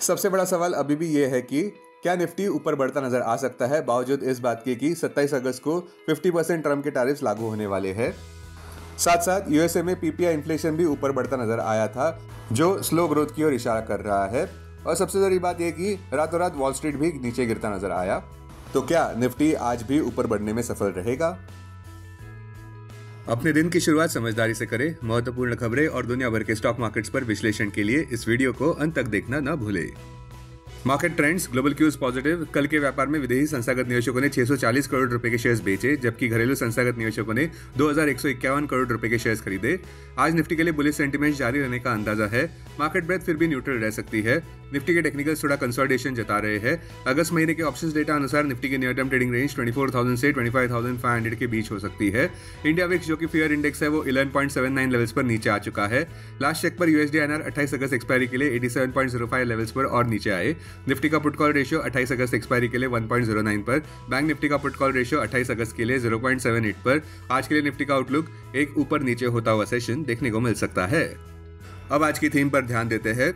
सबसे बड़ा सवाल अभी भी ये है कि क्या निफ्टी ऊपर बढ़ता नजर आ सकता है बावजूद इस बात के कि 27 अगस्त को 50% ट्रम्प के टैरिफ्स लागू होने वाले हैं। साथ साथ यूएसए में पीपीआई इन्फ्लेशन भी ऊपर बढ़ता नजर आया था, जो स्लो ग्रोथ की ओर इशारा कर रहा है। और सबसे बड़ी बात यह कि रातों रात वॉल स्ट्रीट भी नीचे गिरता नजर आया। तो क्या निफ्टी आज भी ऊपर बढ़ने में सफल रहेगा? अपने दिन की शुरुआत समझदारी से करें। महत्वपूर्ण खबरें और दुनिया भर के स्टॉक मार्केट्स पर विश्लेषण के लिए इस वीडियो को अंत तक देखना न भूलें। Market trends, global cues positive. कल के व्यापार में विदेशी संस्थागत निवेशकों ने 640 करोड़ रुपए के शेयर्स बेचे, जबकि घरेलू संस्थागत निवेशकों ने 2151 करोड़ रुपए के शेयर्स खरीदे। आज निफ्टी के लिए बुलिश सेंटीमेंट जारी रहने का अंदाजा है। मार्केट ब्रेथ फिर भी न्यूट्रल रह सकती है। निफ्टी के टेक्निकल्स थोड़ा कंसोलिडेशन जता रहे हैं। अगस्त महीने के ऑप्शंस डेटा अनुसार निफ्टी की नियर टर्म ट्रेडिंग रेंज 24,000 से 25,500 के बीच हो सकती है। इंडिया विक्स, जो कि फियर इंडेक्स है, वो 11.79 लेवल्स पर नीचे आ चुका है। लास्ट चेक पर यूएसडी INR 28 अगस्त एक्सपायरी के लिए 87.05 लेवल्स पर और नीचे आए। निफ्टी का पुट कॉल रेशियो 28 अगस्त एक्सपायरी के लिए 1.09 पर। बैंक निफ्टी का पुट कॉल रेशियो 28 अगस्त के लिए 0.78 पर। आज के लिए निफ्टी का आउटलुक एक ऊपर नीचे होता हुआ सेशन देखने को मिल सकता है। अब आज की थीम पर ध्यान देते हैं।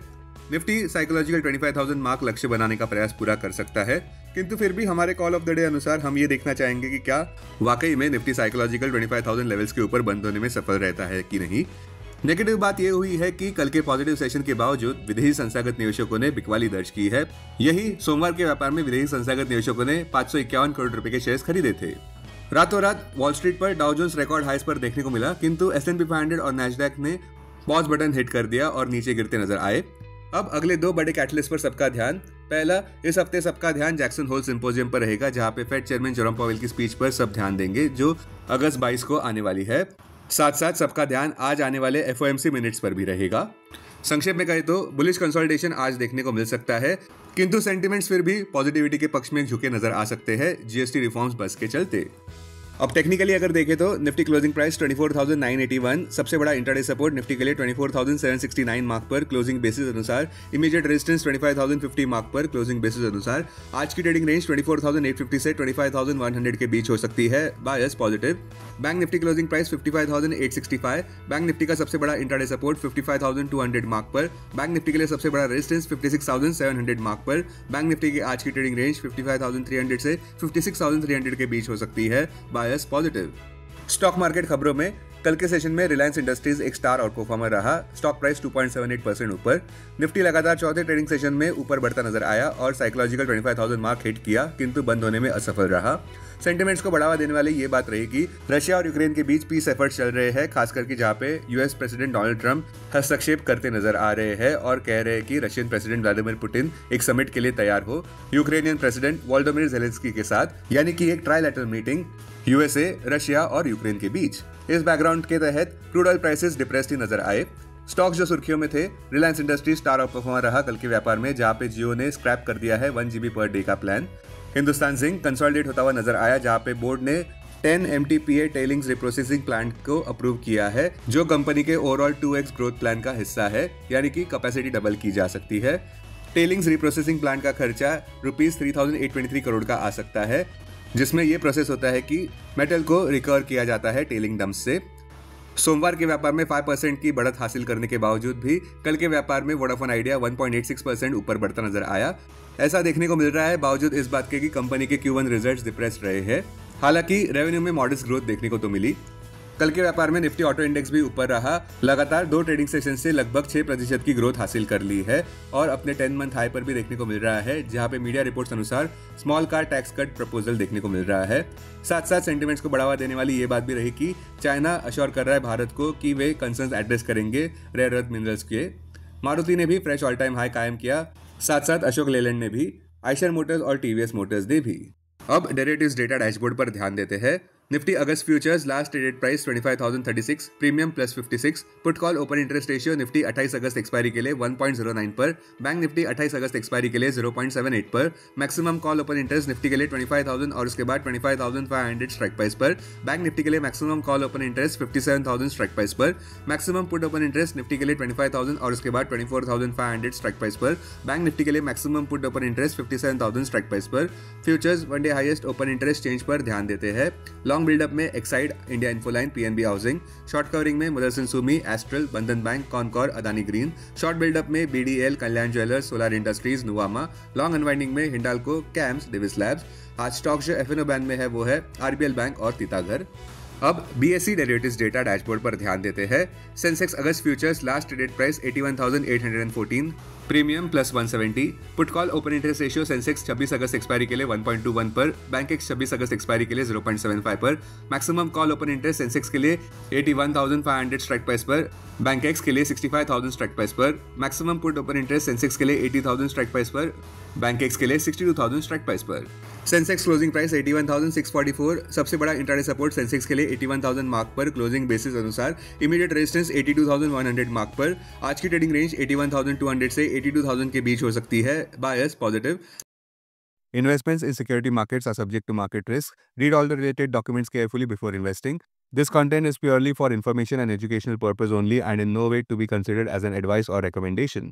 निफ्टी साइकोलॉजिकल 25,000 मार्क लक्ष्य बनाने का प्रयास पूरा कर सकता है, किंतु फिर भी हमारे कॉल ऑफ द डे अनुसार हम ये देखना चाहेंगे कि क्या वाकई में निफ्टी साइकोलॉजिकल 25,000 लेवल्स के ऊपर बंद होने में सफल रहता है कि नहीं। नेगेटिव बात यह हुई है कि कल के पॉजिटिव सेशन के बावजूद विदेशी संस्थागत निवेशकों ने बिकवाली दर्ज की है। यही सोमवार के व्यापार में विदेशी संस्थागत निवेशकों ने 551 करोड़ रुपए के शेयर्स खरीदे थे। रातों रात वॉल स्ट्रीट पर डाउ जोन्स रिकॉर्ड हाईस पर देखने को मिला, किंतु S&P 500 और नैस्डैक ने पॉज बटन हिट कर दिया और नीचे गिरते नजर आए। अब अगले दो बड़े कैटलिस्ट पर सबका ध्यान। पहला, इस हफ्ते सबका ध्यान जैक्सन होल सिंपोजियम पर रहेगा, जहां पे फेड चेयरमैन जेरोम पावेल की स्पीच पर सब ध्यान देंगे, जो अगस्त 22 को आने वाली है। साथ साथ सबका ध्यान आज आने वाले FOMC मिनट्स पर भी रहेगा। संक्षेप में कहें तो बुलिश कंसोलिडेशन आज देखने को मिल सकता है, किंतु सेंटिमेंट्स फिर भी पॉजिटिविटी के पक्ष में झुके नजर आ सकते हैं GST रिफॉर्म्स बस के चलते। अब टेक्निकली अगर देखें तो निफ्टी क्लोजिंग प्राइस 24,981, सबसे बड़ा इंटरडे सपोर्ट निफ्टी के लिए 24,769 मार्क पर क्लोजिंग बेसिस अनुसार। इमीडिएट रेजिस्टेंस 25,050 मार्क पर क्लोजिंग बेसिस अनुसार। आज की ट्रेडिंग रेंज 24,850 से 25,100 के बीच हो सकती है, bias positive. Bank Nifty closing price 55,865। Bank Nifty का सबसे बड़ा इंटरडे सपोर्ट 55,200 मार्क पर। बैंक निफ्टी के लिए सबसे बड़ा रेजिस्टेंस 56,700 मार्क पर। बैंक निफ्टी की आज की ट्रेडिंग रेंज 55,300 से 56,300 के बीच हो सकती है, पॉजिटिव। स्टॉक मार्केट खबरों में कल के सेशन में रिलायंस इंडस्ट्रीज एक स्टार और परफॉर्मर रहा। स्टॉक प्राइस 2.78% ऊपर। निफ्टी लगातार चौथे ट्रेडिंग सेशन में ऊपर बढ़ता नजर आया और साइकोलॉजिकल 25,000 मार्क हिट किया, किंतु बंद होने में असफल रहा। सेंटिमेंट्स को बढ़ावा देने वाली ये बात रही कि रशिया और यूक्रेन के बीच पीस एफर्ट्स चल रहे हैं, खासकर कि जहाँ पे यूएस प्रेसिडेंट डोनाल्ड ट्रंप हस्तक्षेप करते नजर आ रहे हैं और कह रहे हैं कि रशियन प्रेसिडेंट व्लादिमीर पुतिन एक समिट के लिए तैयार हो यूक्रेनियन प्रेसिडेंट वोलोदिमीर ज़ेलेंस्की के साथ, यानी कि एक ट्राइलैटरल मीटिंग यूएसए, रशिया और यूक्रेन के बीच। इस बैकग्राउंड के तहत क्रूड ऑयल प्राइसेस डिप्रेस्ड ही नजर आए। स्टॉक्स जो सुर्खियों में थे, Reliance industries star of performer रहा कल के व्यापार में, जहां पे जियो ने स्क्रैप कर दिया है 1 GB पर डे का प्लान। हिंदुस्तान जिंक कंसोलिडेट होता हुआ नजर आया, जहां पे बोर्ड ने 10 MTPA टेलिंग्स रिप्रोसेसिंग प्लांट को अप्रूव किया है, जो कंपनी के ओवरऑल 2x ग्रोथ प्लान का हिस्सा है, यानी कि कैपेसिटी डबल की जा सकती है। टेलिंग्स रिप्रोसेसिंग प्लांट का खर्चा ₹3,823 करोड़ का आ सकता है, जिसमें यह प्रोसेस होता है कि मेटल को रिकवर किया जाता है टेलिंग डंप से। सोमवार के व्यापार में 5% की बढ़त हासिल करने के बावजूद भी कल के व्यापार में वोडाफोन आइडिया 1.86% ऊपर बढ़ता नजर आया। ऐसा देखने को मिल रहा है बावजूद इस बात के कि कंपनी के Q1 रिजल्ट्स डिप्रेस्ड रहे हैं। हालांकि रेवेन्यू में मॉडेस्ट ग्रोथ देखने को तो मिली। कल के व्यापार में निफ्टी ऑटो इंडेक्स भी ऊपर रहा। लगातार 2 ट्रेडिंग सेशन से लगभग 6% की ग्रोथ हासिल कर ली है और अपने 10 मंथ हाई पर भी देखने को मिल रहा है, जहां पे मीडिया रिपोर्ट्स अनुसार small car tax cut proposal देखने को मिल रहा है। साथ साथ सेंटिमेंट्स को बढ़ावा देने वाली ये बात भी रही कि चाइना अश्योर कर रहा है भारत को कि वे कंसर्न्स एड्रेस करेंगे रेयर अर्थ मिनरल्स के। मारुति ने भी फ्रेश ऑल टाइम हाई कायम किया। साथ साथ अशोक लेलैंड ने भी, आयशर मोटर्स और TVS मोटर्स ने भी। अब डेरिवेटिव्स डेटा डैशबोर्ड पर ध्यान देते हैं। निफ्टी अगस्त futures last traded price 25,036, premium +56। Put call open interest ratio Nifty 28 अगस्त एक्सपायरी के लिए 1.09 पर। बैंक निफ्टी 28 अगस्त एक्सपायरी के लिए 0.78 पर। Maximum call open interest Nifty के लिए 25,000 और उसके बाद 25,500 स्ट्राइक प्राइस पर। बैंक निफ्टी के लिए maximum call open interest 57,000 strike price पर। Maximum put open interest Nifty के लिए 25,000 और उसके बाद 24,500 स्ट्राइक प्राइस पर। बैंक निफ्टी के लिए maximum put open interest 57,000 strike price पर। Futures one day highest open interest change पर ध्यान देते हैं। लॉन्ग बिल्डअप में Exide, India Infoline, PNB housing. Short covering में Motherson Sumi, Astral, Bandhan bank, Concor, Adani green. Short buildup में BDL, Kalyan jewellers, solar industries, Nuvama. Long unwinding में Hindalco, CAMS, Divi's labs. आज stock जो एफएनओ बैंड में है वो है आरबीएल बैंक और तीताघर। अब बीएसई डेरिवेटिव्स डेटा डैशबोर्ड पर ध्यान देते हैं। सेंसेक्स अगस्त futures last traded price 81,814, premium plus 170। Put call open interest ratio Sensex 26 अगस्त एक्सपायरी के लिए 1.21 पर, बैंक एक्स 26 अगस्त एक्सपायरी के लिए 0.75 पर। Maximum call open interest Sensex के लिए 81,500 स्ट्राइक प्राइस पर, बैंक एक्स के लिए 65,000 स्ट्राइक प्राइस पर। Maximum put open interest Sensex के लिए 80,000 स्ट्राइक प्राइस पर, बैंक एक्स के लिए 62,000 स्ट्राइक प्राइस पर। सेंसेक्स क्लोजिंग प्राइस 81,644, सबसे बड़ा इंट्राडे सपोर्ट सेंसेक्स के लिए 81,000 मार्क पर क्लोजिंग बेसिस अनुसार, इमीडिएट रेजिस्टेंस 82,100 मार्क पर। आज की ट्रेडिंग रेंज 81,200 से 82,000 के बीच हो सकती है। Bias positive. Investments in security markets are subject to market risk. Read all the related documents carefully before investing. This content is purely for information and educational purpose only and in no way to be considered as an advice or recommendation.